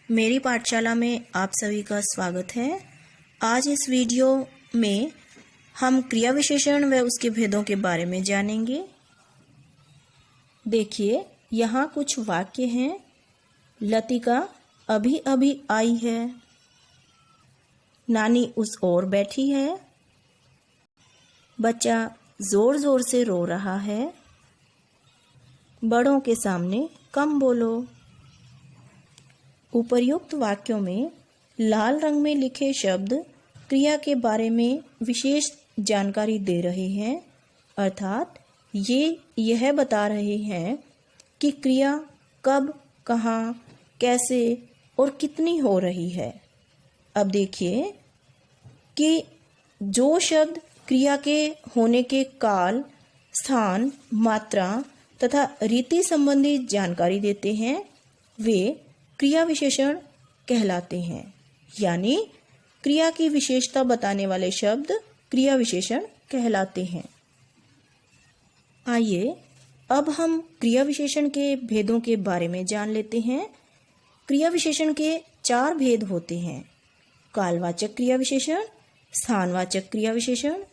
मेरी पाठशाला में आप सभी का स्वागत है। आज इस वीडियो में हम क्रिया विशेषण व उसके भेदों के बारे में जानेंगे। देखिए, यहाँ कुछ वाक्य हैं। लतिका अभी अभी आई है। नानी उस ओर बैठी है। बच्चा जोर जोर से रो रहा है। बड़ों के सामने कम बोलो। उपर्युक्त वाक्यों में लाल रंग में लिखे शब्द क्रिया के बारे में विशेष जानकारी दे रहे हैं, अर्थात ये यह बता रहे हैं कि क्रिया कब, कहाँ, कैसे और कितनी हो रही है। अब देखिए कि जो शब्द क्रिया के होने के काल, स्थान, मात्रा तथा रीति संबंधी जानकारी देते हैं वे क्रिया विशेषण कहलाते हैं। यानी क्रिया की विशेषता बताने वाले शब्द क्रिया विशेषण कहलाते हैं। आइए अब हम क्रिया विशेषण के भेदों के बारे में जान लेते हैं। क्रिया विशेषण के 4 भेद होते हैं: कालवाचक क्रिया विशेषण, स्थानवाचक क्रिया विशेषण,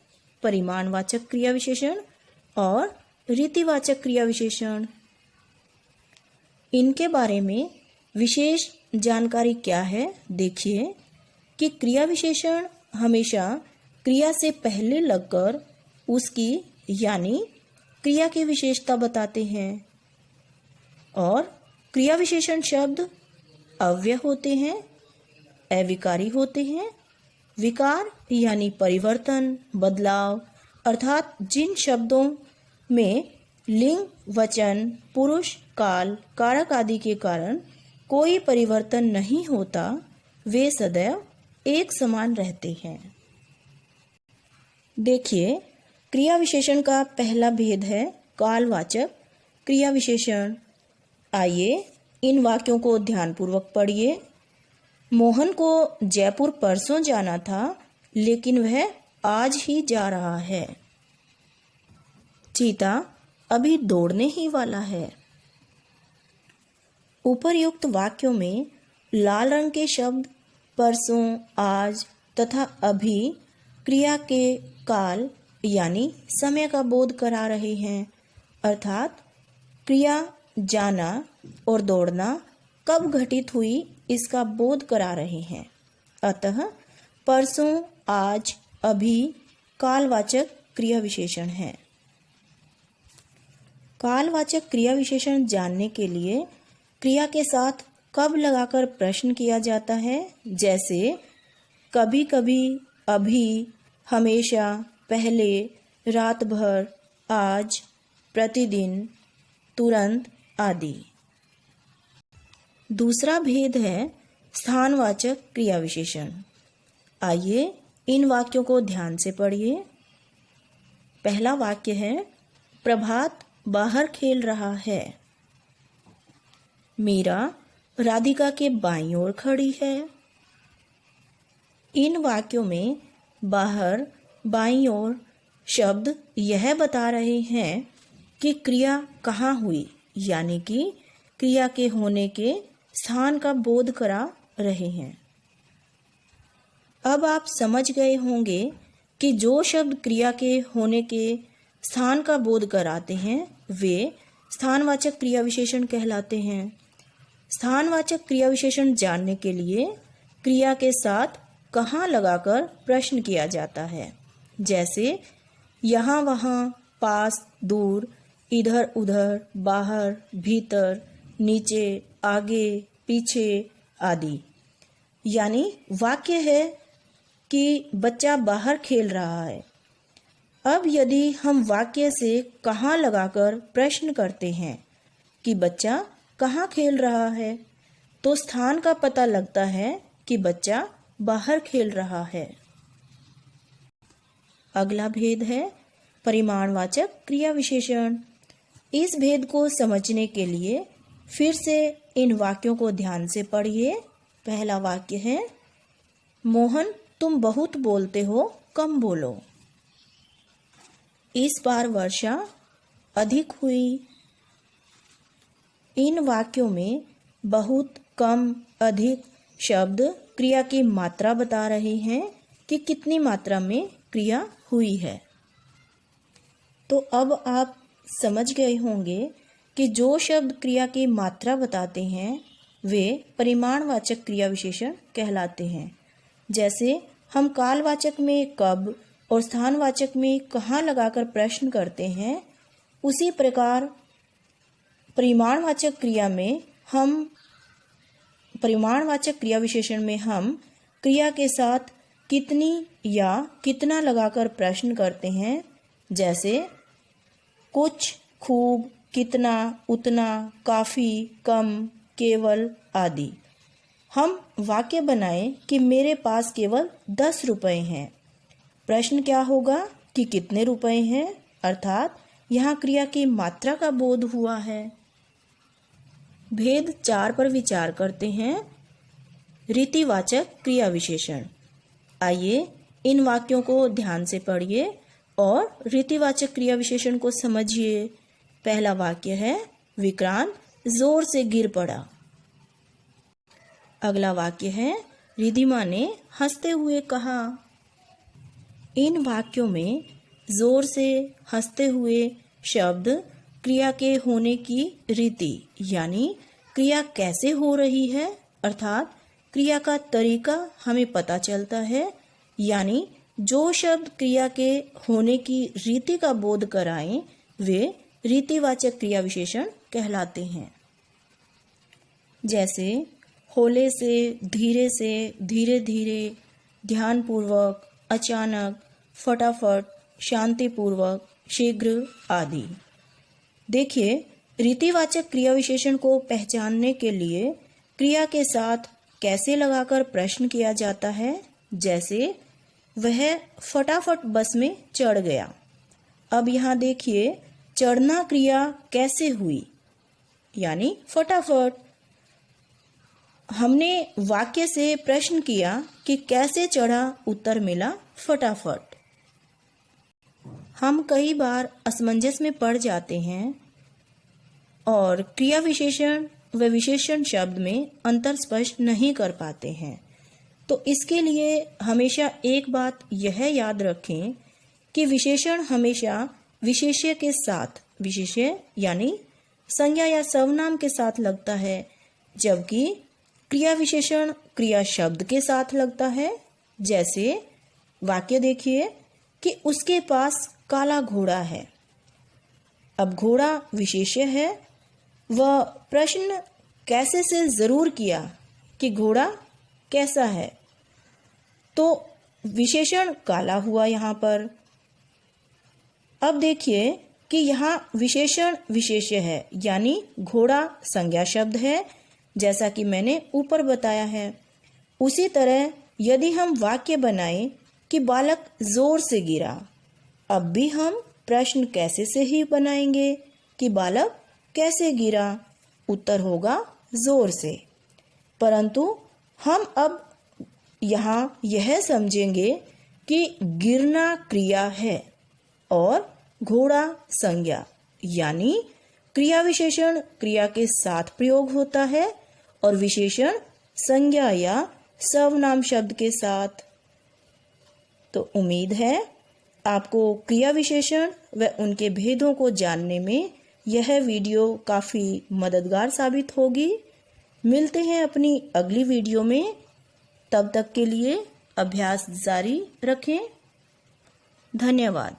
परिमाणवाचक क्रिया विशेषण और रीतिवाचक क्रिया विशेषण। इनके बारे में विशेष जानकारी क्या है? देखिए कि क्रिया विशेषण हमेशा क्रिया से पहले लगकर उसकी यानी क्रिया की विशेषता बताते हैं और क्रिया विशेषण शब्द अव्यय होते हैं, अविकारी होते हैं। विकार यानी परिवर्तन, बदलाव, अर्थात जिन शब्दों में लिंग, वचन, पुरुष, काल, कारक आदि के कारण कोई परिवर्तन नहीं होता, वे सदैव एक समान रहते हैं। देखिए, क्रिया विशेषण का पहला भेद है कालवाचक क्रिया विशेषण। आइए इन वाक्यों को ध्यानपूर्वक पढ़िए। मोहन को जयपुर परसों जाना था, लेकिन वह आज ही जा रहा है। चीता अभी दौड़ने ही वाला है। उपर्युक्त वाक्यों में लाल रंग के शब्द परसों, आज तथा अभी क्रिया के काल यानी समय का बोध करा रहे हैं, अर्थात क्रिया जाना और दौड़ना कब घटित हुई इसका बोध करा रहे हैं। अतः परसों, आज, अभी कालवाचक क्रिया विशेषण है। कालवाचक क्रिया विशेषण जानने के लिए क्रिया के साथ कब लगाकर प्रश्न किया जाता है, जैसे कभी कभी, अभी, हमेशा, पहले, रात भर, आज, प्रतिदिन, तुरंत आदि। दूसरा भेद है स्थानवाचक क्रिया विशेषण। आइए इन वाक्यों को ध्यान से पढ़िए। पहला वाक्य है प्रभात बाहर खेल रहा है। मीरा राधिका के बाईं ओर खड़ी है। इन वाक्यों में बाहर, बाईं ओर शब्द यह बता रहे हैं कि क्रिया कहाँ हुई, यानी कि क्रिया के होने के स्थान का बोध करा रहे हैं। अब आप समझ गए होंगे कि जो शब्द क्रिया के होने के स्थान का बोध कराते हैं वे स्थानवाचक क्रिया विशेषण कहलाते हैं। स्थानवाचक क्रिया विशेषण जानने के लिए क्रिया के साथ कहाँ लगाकर प्रश्न किया जाता है, जैसे यहाँ, वहाँ, पास, दूर, इधर उधर, बाहर, भीतर, नीचे, आगे, पीछे आदि। यानी वाक्य है कि बच्चा बाहर खेल रहा है। अब यदि हम वाक्य से कहाँ लगाकर प्रश्न करते हैं कि बच्चा कहाँ खेल रहा है, तो स्थान का पता लगता है कि बच्चा बाहर खेल रहा है। अगला भेद है परिमाणवाचक क्रिया विशेषण। इस भेद को समझने के लिए फिर से इन वाक्यों को ध्यान से पढ़िए। पहला वाक्य है मोहन तुम बहुत बोलते हो, कम बोलो। इस बार वर्षा अधिक हुई। इन वाक्यों में बहुत कम, अधिक शब्द क्रिया की मात्रा बता रहे हैं कि कितनी मात्रा में क्रिया हुई है। तो अब आप समझ गए होंगे कि जो शब्द क्रिया की मात्रा बताते हैं वे परिमाणवाचक क्रिया विशेषण कहलाते हैं। जैसे हम कालवाचक में कब और स्थानवाचक में कहाँ लगाकर प्रश्न करते हैं, उसी प्रकार परिमाणवाचक क्रिया विशेषण में हम क्रिया के साथ कितनी या कितना लगाकर प्रश्न करते हैं। जैसे कुछ, खूब, कितना, उतना, काफ़ी, कम, केवल आदि। हम वाक्य बनाएं कि मेरे पास केवल 10 रुपए हैं। प्रश्न क्या होगा कि कितने रुपए हैं, अर्थात यहाँ क्रिया की मात्रा का बोध हुआ है। भेद 4 पर विचार करते हैं। रीतिवाचक क्रिया विशेषण। आइए इन वाक्यों को ध्यान से पढ़िए और रीतिवाचक क्रिया विशेषण को समझिए। पहला वाक्य है विक्रांत जोर से गिर पड़ा। अगला वाक्य है रिधिमा ने हंसते हुए कहा। इन वाक्यों में जोर से, हंसते हुए शब्द क्रिया के होने की रीति यानी क्रिया कैसे हो रही है, अर्थात क्रिया का तरीका हमें पता चलता है। यानी जो शब्द क्रिया के होने की रीति का बोध कराएं वे रीतिवाचक क्रिया विशेषण कहलाते हैं। जैसे होले से, धीरे धीरे, ध्यानपूर्वक, अचानक, फटाफट, शांतिपूर्वक, शीघ्र आदि। देखिए, रीतिवाचक क्रिया विशेषण को पहचानने के लिए क्रिया के साथ कैसे लगाकर प्रश्न किया जाता है। जैसे वह फटाफट बस में चढ़ गया। अब यहाँ देखिए, चढ़ना क्रिया कैसे हुई, यानी फटाफट। हमने वाक्य से प्रश्न किया कि कैसे चढ़ा, उत्तर मिला फटाफट। हम कई बार असमंजस में पड़ जाते हैं और क्रिया विशेषण व विशेषण शब्द में अंतर स्पष्ट नहीं कर पाते हैं। तो इसके लिए हमेशा एक बात यह याद रखें कि विशेषण हमेशा विशेष्य के साथ, विशेष्य यानी संज्ञा या सर्वनाम के साथ लगता है, जबकि क्रिया विशेषण क्रिया शब्द के साथ लगता है। जैसे वाक्य देखिए कि उसके पास काला घोड़ा है। अब घोड़ा विशेष्य है। वह प्रश्न कैसे से जरूर किया कि घोड़ा कैसा है, तो विशेषण काला हुआ यहाँ पर। अब देखिए कि यहाँ विशेषण विशेष्य है, यानी घोड़ा संज्ञा शब्द है, जैसा कि मैंने ऊपर बताया है। उसी तरह यदि हम वाक्य बनाएं कि बालक जोर से गिरा, अब भी हम प्रश्न कैसे से ही बनाएंगे कि बालक कैसे गिरा, उत्तर होगा जोर से। परंतु हम अब यहाँ यह समझेंगे कि गिरना क्रिया है और घोड़ा संज्ञा, यानी क्रिया विशेषण क्रिया के साथ प्रयोग होता है और विशेषण संज्ञा या सर्वनाम शब्द के साथ। तो उम्मीद है आपको क्रिया विशेषण व उनके भेदों को जानने में यह वीडियो काफ़ी मददगार साबित होगी। मिलते हैं अपनी अगली वीडियो में। तब तक के लिए अभ्यास जारी रखें। धन्यवाद।